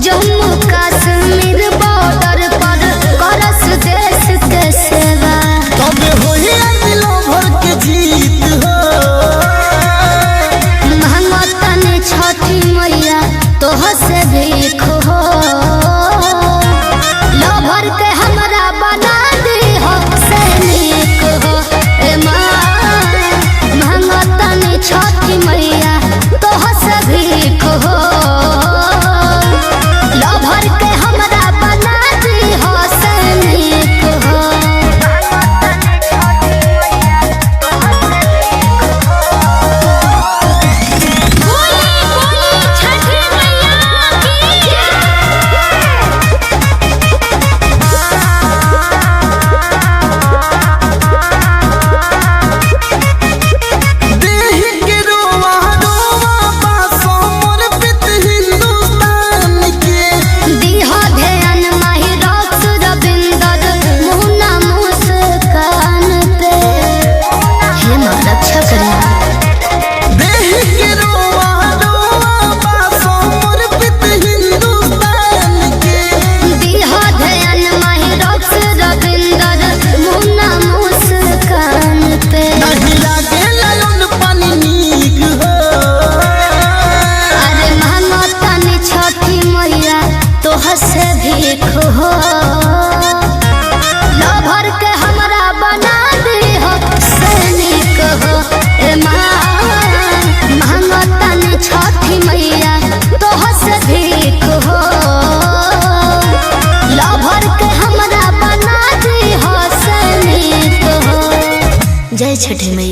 Jammu Kashmir border पर करस देश के सेवा। तब होई दिलो भर के जीत हो। महंगतन छठी मैया तोह से भीख हो। लभर के हमरा बना दी हो सैनिक हो। ए माँ महंगतन छठी मैया तोह से भीख हो। लभर के हमरा बना दी हो सैनिक हो। बोली बोली छठी मैया देह के रोवा रोवा बासो मोर पित हिंदुस्तान के। दीहा ध्यान माही रॉक्स रविंदर मुन्ना मुस्कान पे। हे माँ रक्षा करिए। देह के रोवा रोवा बासो मोर पित हिंदुस्तान के। दीहा ध्यान माही रॉक्स रविंदर मुन्ना मुस्कान पे। नहीं लागे लायन पानी नीक हो। अरे महंगतन छठी मैया तोह से भीख हो। लभर के हमरा बना दी हो सैनिक हो। ए माँ महंगतन छठी मैया तोह से भीख हो। लभर के हमरा बना दी हो सैनिक हो। जय छठी मैया।